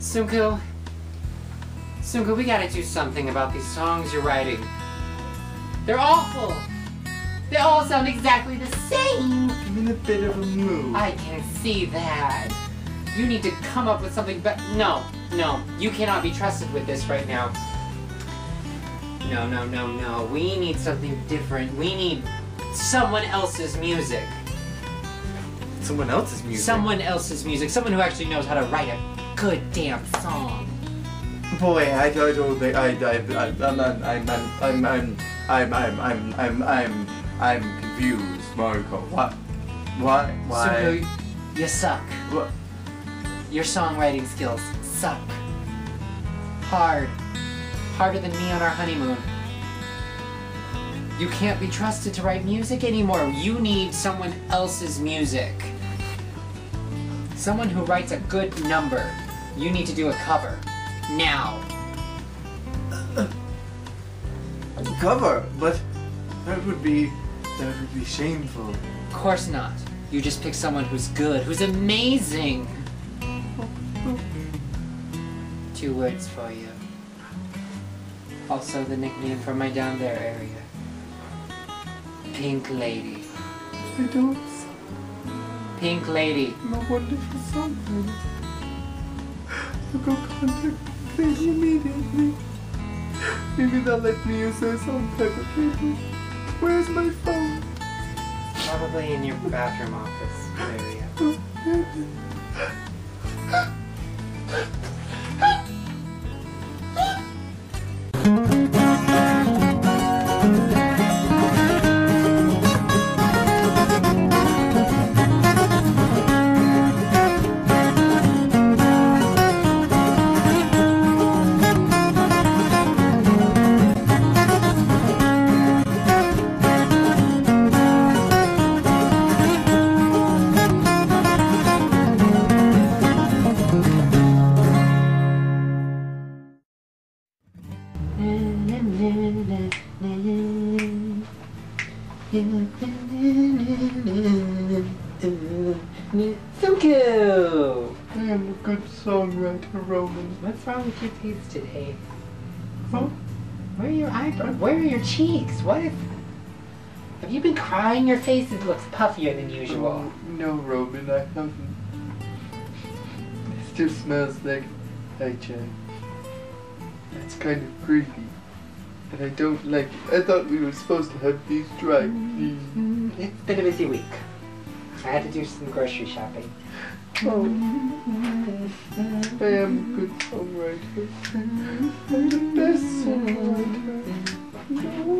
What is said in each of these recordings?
Sunku, we gotta do something about these songs you're writing. They're awful! They all sound exactly the same! I'm in a bit of a mood. I can see that. You need to come up with something better. No, you cannot be trusted with this right now. No. We need something different. We need someone else's music. Someone else's music? Someone else's music. Someone who actually knows how to write a good damn song. Boy, I don't think I'm confused, Marco. What? Why? Sunku, you suck. What? Your songwriting skills suck. Hard. Harder than me on our honeymoon. You can't be trusted to write music anymore. You need someone else's music. Someone who writes a good number. You need to do a cover. Now. Cover? But that would be shameful. Of course not. You just pick someone who's good, who's amazing. 2 words for you. Also the nickname for my down there area. Pink Lady. I don't. Pink Lady. I'm a wonderful songwriter. So go contact Lady immediately. Maybe they'll let me use their song, Pepper Keibu. Where's my phone? Probably in your bathroom office area. Sunku! I am a good songwriter, Roman. What's wrong with your teeth today? Huh? Where are your eyebrows? Where are your cheeks? What if... Have you been crying? Your face looks puffier than usual. Oh, no, Roman, I haven't. It still smells like hygiene. That's kind of creepy. And I don't like it. I thought we were supposed to have these dry clean. It's been a busy week. I had to do some grocery shopping. Oh, I am a good songwriter. I'm the best songwriter in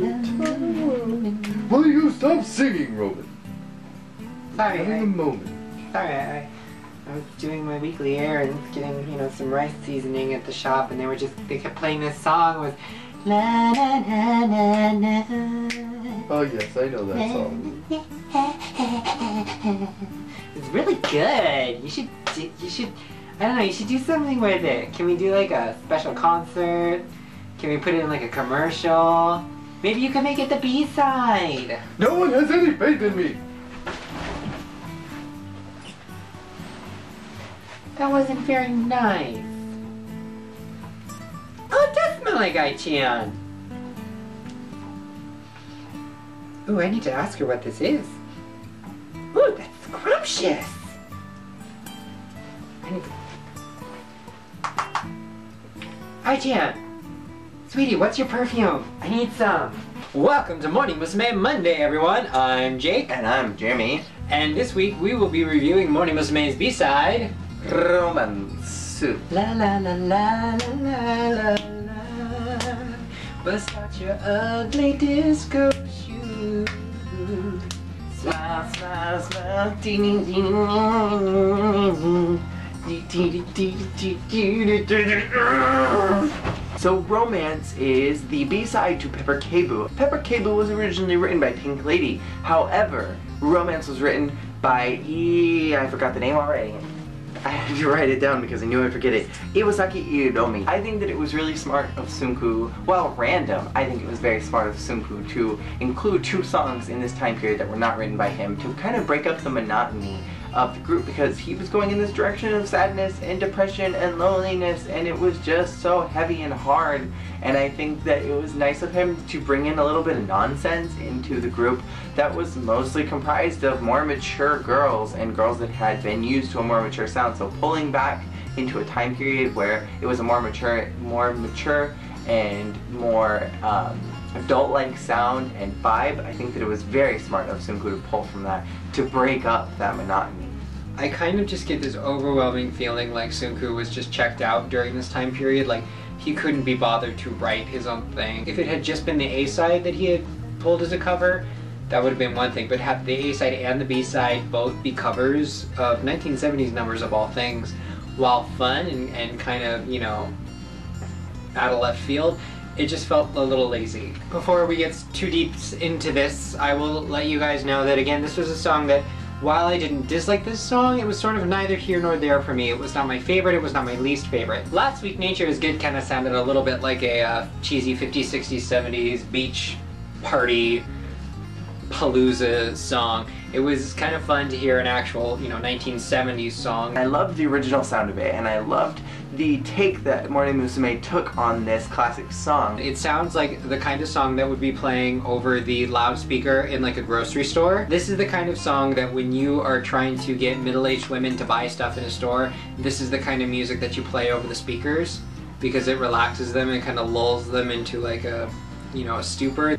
the entire world. Will you stop singing, Roman? Sorry, Having a moment. Sorry, I was doing my weekly errands, getting, some rice seasoning at the shop, and they kept playing this song with la na na na na. Oh yes, I know that song. It's really good. You should, I don't know, you should do something with it. Can we do like a special concert? Can we put it in like a commercial? Maybe you can make it the B-side. No one has any faith in me. That wasn't very nice. Oh, it does smell like Ai-chan. Ooh, I need to ask her what this is. Ooh, that's scrumptious. Ai-chan, sweetie, what's your perfume? I need some. Welcome to Morning Musume Monday, everyone. I'm Jake. And I'm Jeremy. And this week we will be reviewing Morning Musume's B-side, Romance. La la la la la la la la. Bust out your ugly disco shoes. Smile, smile, smile. So Romance is the B-side to Pepper Keibu. Pepper Keibu was originally written by Pink Lady. However, Romance was written by, I forgot the name already. I had to write it down because I knew I'd forget it. Iwasaki Iidomi. I think that it was really smart of Sunku, while random, I think it was very smart of Sunku to include 2 songs in this time period that were not written by him to kind of break up the monotony of the group because he was going in this direction of sadness and depression and loneliness, and it was just so heavy and hard. And I think that it was nice of him to bring in a little bit of nonsense into the group that was mostly comprised of more mature girls and girls that had been used to a more mature sound. So pulling back into a time period where it was a more mature and more adult-like sound and vibe. I think that it was very smart of Seungkoo to pull from that to break up that monotony. I kind of just get this overwhelming feeling like Seungkoo was just checked out during this time period. Like, he couldn't be bothered to write his own thing. If it had just been the A-side that he had pulled as a cover, that would have been one thing, but have the A-side and the B-side both be covers of 1970s numbers of all things, while fun and kind of, you know, out of left field, it just felt a little lazy. Before we get too deep into this, I will let you guys know that, again, this was a song that, while I didn't dislike this song, it was sort of neither here nor there for me. It was not my favorite, it was not my least favorite. Last Week Nature is Good kind of sounded a little bit like a cheesy 50s, 60s, 70s beach party palooza song. It was kind of fun to hear an actual, you know, 1970s song. I loved the original sound of it, and I loved the take that Morning Musume took on this classic song. It sounds like the kind of song that would be playing over the loudspeaker in like a grocery store. This is the kind of song that when you are trying to get middle-aged women to buy stuff in a store, this is the kind of music that you play over the speakers because it relaxes them and kind of lulls them into like a, you know, a stupor.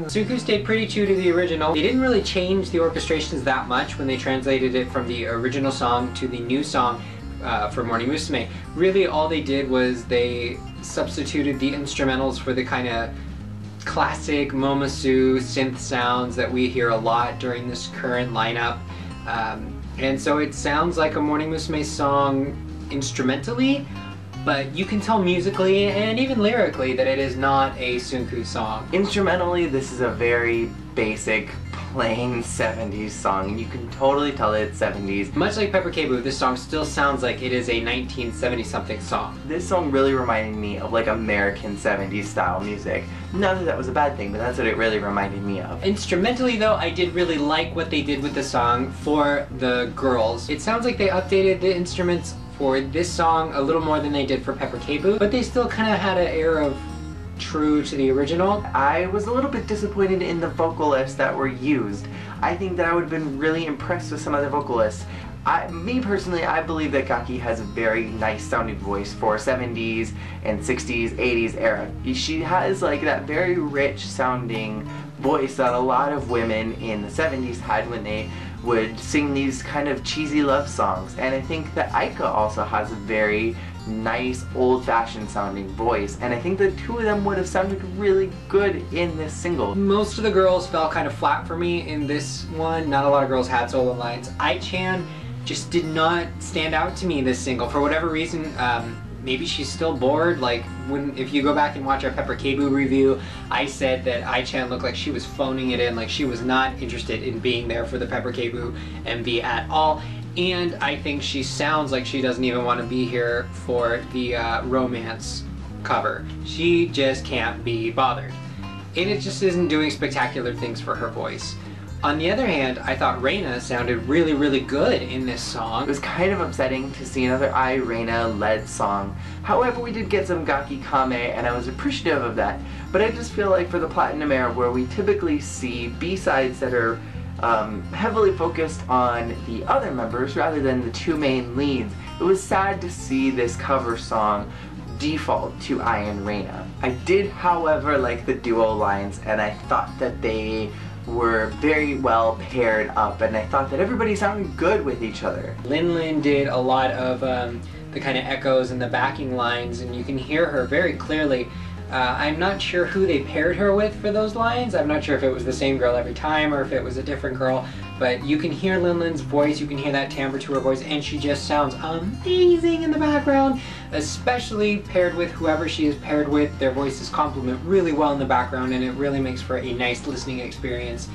Seungkoo stayed pretty true to the original. They didn't really change the orchestrations that much when they translated it from the original song to the new song for Morning Musume. Really all they did was they substituted the instrumentals for the kind of classic Momosu synth sounds that we hear a lot during this current lineup. And so it sounds like a Morning Musume song instrumentally, but you can tell musically and even lyrically that it is not a Seungkoo song. Instrumentally, this is a very basic, plain 70s song, and you can totally tell it's 70s. Much like Pepper Keibu, this song still sounds like it is a 1970-something song. This song really reminded me of like American 70s style music. Not that that was a bad thing, but that's what it really reminded me of. Instrumentally though, I did really like what they did with the song for the girls. It sounds like they updated the instruments for this song a little more than they did for Pepper Keibu, but they still kind of had an air of true to the original. I was a little bit disappointed in the vocalists that were used. I think that I would have been really impressed with some other vocalists. Me personally, I believe that Gaki has a very nice sounding voice for 70s and 60s, 80s era. She has like that very rich sounding voice that a lot of women in the 70s had when they would sing these kind of cheesy love songs. And I think that Aika also has a very nice old-fashioned sounding voice, and I think the two of them would have sounded really good in this single. Most of the girls fell kind of flat for me in this one. Not a lot of girls had solo lines. Ai-chan just did not stand out to me this single for whatever reason. Maybe she's still bored. Like if you go back and watch our Pepper Keibu review, I said that Ai-chan looked like she was phoning it in, like she was not interested in being there for the Pepper Keibu MV at all. And I think she sounds like she doesn't even want to be here for the Romance cover. She just can't be bothered. And it just isn't doing spectacular things for her voice. On the other hand, I thought Reina sounded really, really good in this song. It was kind of upsetting to see another Reina-led song. However, we did get some Gaki Kame, and I was appreciative of that. But I just feel like for the Platinum Era, where we typically see B-sides that are heavily focused on the other members rather than the two main leads, it was sad to see this cover song default to I and Reina. I did, however, like the duo lines, and I thought that they were very well paired up, and I thought that everybody sounded good with each other. Lin did a lot of the kind of echoes and the backing lines, and you can hear her very clearly. I'm not sure who they paired her with for those lines. I'm not sure if it was the same girl every time or if it was a different girl, but you can hear Lin's voice, you can hear that timbre to her voice, and she just sounds amazing in the background, especially paired with whoever she is paired with. Their voices complement really well in the background, and it really makes for a nice listening experience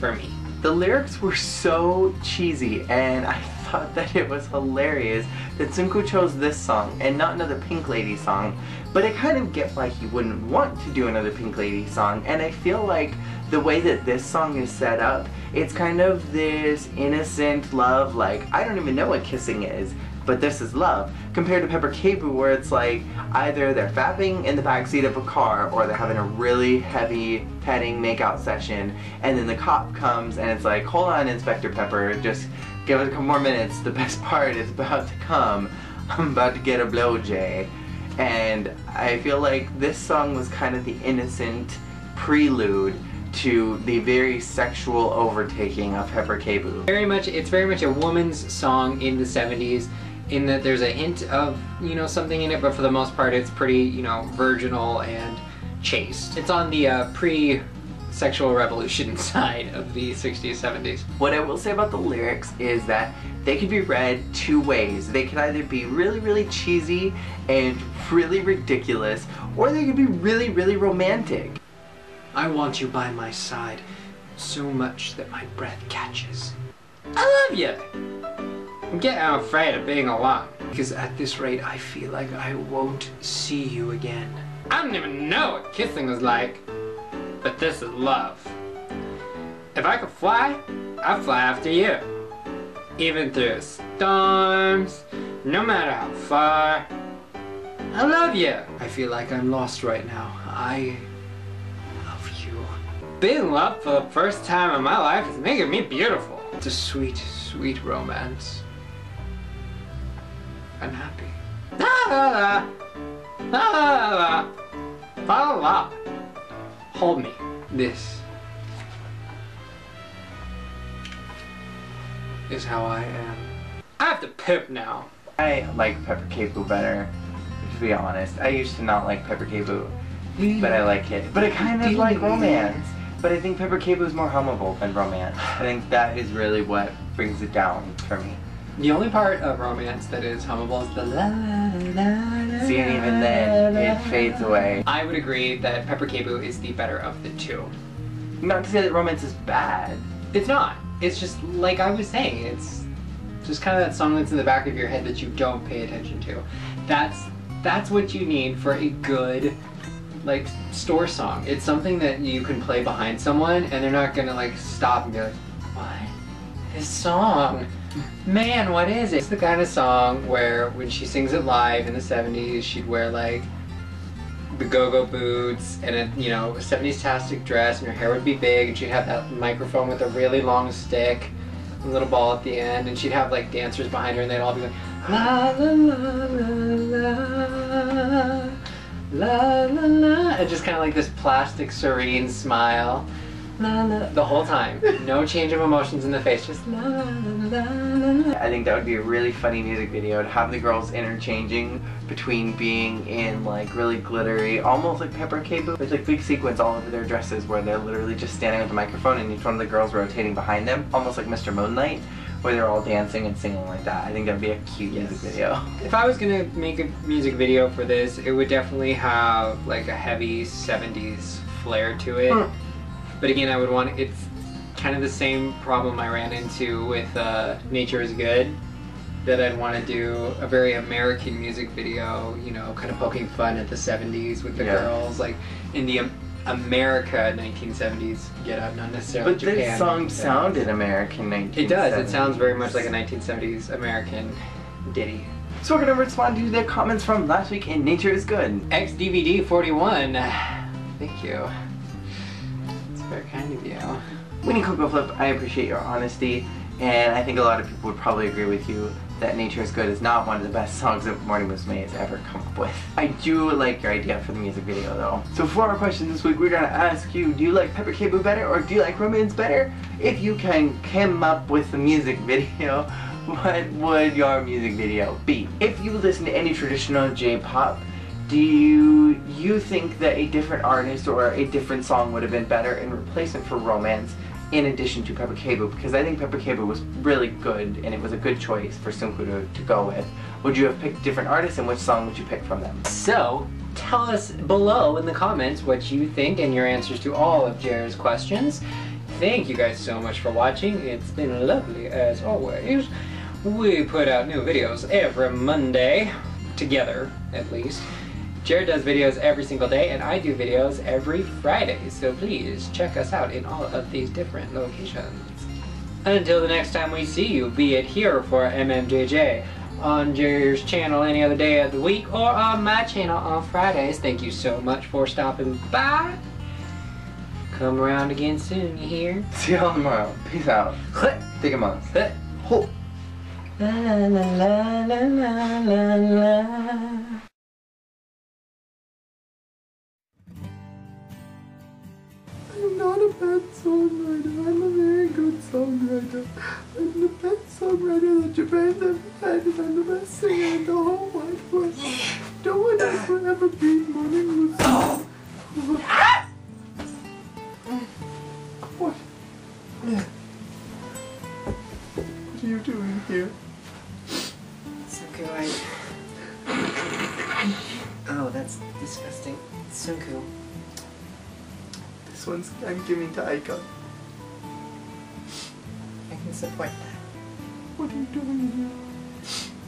for me. The lyrics were so cheesy, and I thought that it was hilarious that Seungkoo chose this song and not another Pink Lady song. But I kind of get why he wouldn't want to do another Pink Lady song, and I feel like the way that this song is set up, it's kind of this innocent love, like, I don't even know what kissing is, but this is love, compared to Pepper Keibu, where it's like either they're fapping in the backseat of a car or they're having a really heavy petting makeout session, and then the cop comes and it's like, hold on, Inspector Pepper, just give it a couple more minutes, the best part is about to come, I'm about to get a blowjay. And I feel like this song was kind of the innocent prelude to the very sexual overtaking of Pepper Keibu. It's very much a woman's song in the 70s, in that there's a hint of, you know, something in it, but for the most part it's pretty, you know, virginal and chaste. It's on the pre-sexual revolution side of the 60s, 70s. What I will say about the lyrics is that they could be read two ways. They could either be really, really cheesy and really ridiculous, or they could be really, really romantic. I want you by my side so much that my breath catches. I love you! I'm getting afraid of being alone, because at this rate I feel like I won't see you again. I don't even know what kissing was like, but this is love. If I could fly, I'd fly after you. Even through storms, no matter how far. I love you! I feel like I'm lost right now. I love you. Being in love for the first time in my life is making me beautiful. It's a sweet, sweet romance. I'm happy. La la la, la la la, la la. Hold me. This is how I am. I have to poop now. I like Pepper Keibu better, to be honest. I used to not like Pepper Keibu, but I like it. But I kind of like Romance. But I think Pepper Keibu is more hummable than Romance. I think that is really what brings it down for me. The only part of Romance that is hummable is the la la la. See, and even then, it fades away. I would agree that Pepper Keibu is the better of the two. Not to say that Romance is bad. It's not. It's just, like I was saying, it's just kind of that song that's in the back of your head that you don't pay attention to. That's what you need for a good, like, store song. It's something that you can play behind someone and they're not gonna, like, stop and be like, what? This song? Man, what is it? It's the kind of song where when she sings it live in the 70s, she'd wear, like, the go-go boots and a, you know, 70s-tastic dress, and her hair would be big, and she'd have that microphone with a really long stick, a little ball at the end, and she'd have like dancers behind her, and they'd all be like la la la la la la la la, and just kind of like this plastic serene smile, la la, the whole time. No change of emotions in the face, just la la la la. I think that would be a really funny music video to have the girls interchanging between being in like really glittery, almost like Pepper Keibu, with like big sequins all over their dresses where they're literally just standing with the microphone and each one of the girls rotating behind them, almost like Mr. Moonlight, where they're all dancing and singing like that. I think that would be a cute music video. If I was gonna make a music video for this, it would definitely have like a heavy 70s flair to it. But again, I would want, it's kind of the same problem I ran into with Nature is Good, that I'd want to do a very American music video, you know, kind of poking fun at the 70s with the girls, like in the America 1970s get up, not necessarily but Japan. But this song sounded American 1970s. It does, it sounds very much like a 1970s American ditty. So we're going to respond to the comments from last week in Nature is Good. XDVD41, thank you. Very kind of you. Winnie Coco Flip, I appreciate your honesty, and I think a lot of people would probably agree with you that Nature is Good is not one of the best songs that Morning Musume has ever come up with. I do like your idea for the music video though. So for our question this week, we're gonna ask you, do you like Pepper Keibu better or do you like Romance better? If you can come up with a music video, what would your music video be? If you listen to any traditional J-pop, do you think that a different artist or a different song would have been better in replacement for Romance in addition to Pepper Keibu? Because I think Pepper Keibu was really good and it was a good choice for Seungkoo to go with. Would you have picked different artists and which song would you pick from them? So, tell us below in the comments what you think and your answers to all of Jared's questions. thank you guys so much for watching. It's been lovely as always. We put out new videos every Monday, together at least. Jared does videos every single day, and I do videos every Friday, so please check us out in all of these different locations. Until the next time we see you, be it here for MMJJ, on Jared's channel any other day of the week, or on my channel on Fridays, thank you so much for stopping by. Come around again soon, you hear? See y'all tomorrow. Peace out. Take a month. Ho. La la la la la la la. I'm not a bad songwriter. I'm a very good songwriter. I'm the best songwriter that Japan's ever had, and I'm the best singer in the whole wide world. No one else will ever beat Morning Musume. What? What are you doing here? Sunku, oh, that's disgusting. Sunku. This one's I'm giving to Aika. I can support that. What are you doing here?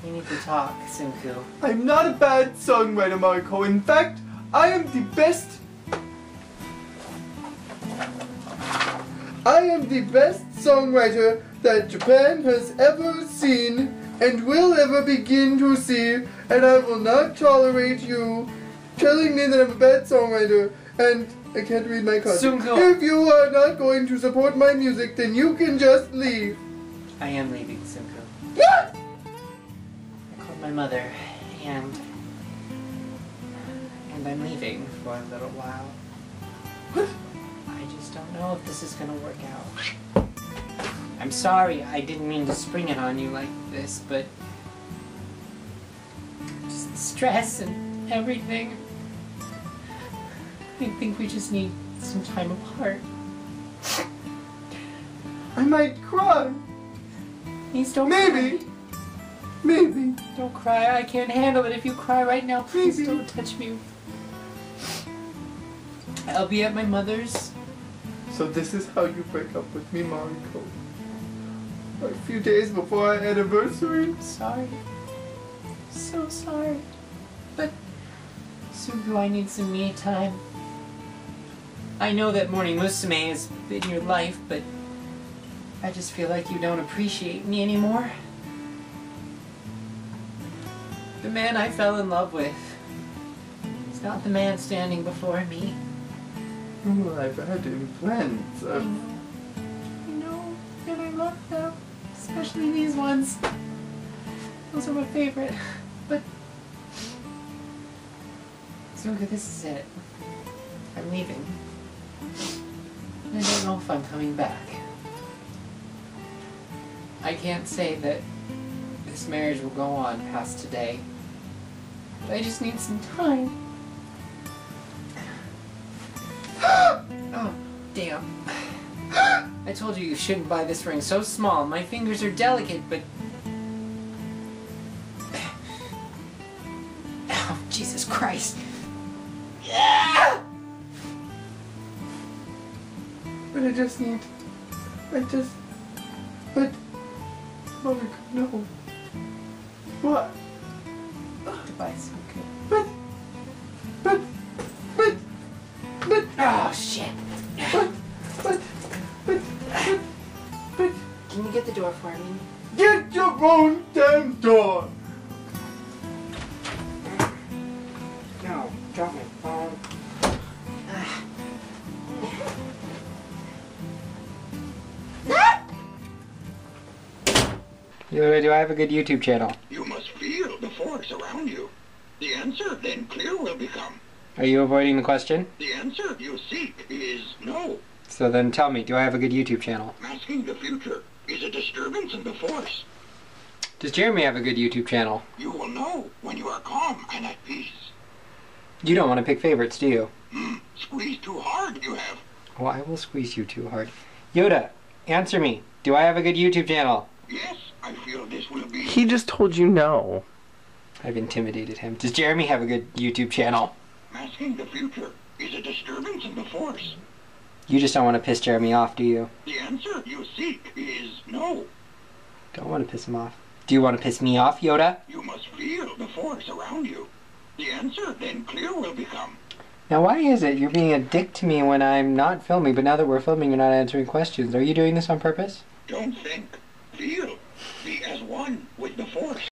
You need to talk, Sunku. I'm not a bad songwriter, Mariko. In fact, I am the best. I am the best songwriter that Japan has ever seen and will ever begin to see, and I will not tolerate you telling me that I'm a bad songwriter, and I can't read my cards. Sunko. If you are not going to support my music, then you can just leave. I am leaving, Sunku. What? I called my mother, and I'm leaving for a little while. What? I just don't know if this is gonna work out. I'm sorry, I didn't mean to spring it on you like this, but just stress and everything. I think we just need some time apart. I might cry. Please don't Maybe. cry. Maybe. Don't cry, I can't handle it. If you cry right now, please Maybe. don't touch me. I'll be at my mother's. So this is how you break up with me, Mariko. A few days before our anniversary. Sorry. So sorry. But Sunku, I need some me time. I know that Morning Musume is in your life, but I just feel like you don't appreciate me anymore. The man I fell in love with is not the man standing before me. Well, I've had friends. I know, and I love them. Especially these ones. Those are my favorite. But Sunku, this is it. I'm leaving. And I don't know if I'm coming back. I can't say that this marriage will go on past today. But I just need some time. Oh, damn. I told you shouldn't buy this ring so small. My fingers are delicate, but... Oh, Jesus Christ. But I just need... But... Mariko, no. What? Goodbye, Sunku. But... Oh, shit. But... Can you get the door for me? Get your own damn door! No, drop my phone. Yoda, do I have a good YouTube channel? You must feel the force around you. The answer then clear will become. Are you avoiding the question? The answer you seek is no. So then tell me, do I have a good YouTube channel? Masking the future is a disturbance in the force. Does Jeremy have a good YouTube channel? You will know when you are calm and at peace. You don't want to pick favorites, do you? Squeeze too hard, you have. Well, I will squeeze you too hard. Yoda, answer me. Do I have a good YouTube channel? Yes, I feel this will be... He just told you no. I've intimidated him. Does Jeremy have a good YouTube channel? Masking the future is a disturbance in the force. You just don't want to piss Jeremy off, do you? The answer you seek is no. Don't want to piss him off. Do you want to piss me off, Yoda? You must feel the force around you. The answer then clear will become. Now why is it you're being a dick to me when I'm not filming, but now that we're filming you're not answering questions? Are you doing this on purpose? Don't think. Feel. Be as one with the force.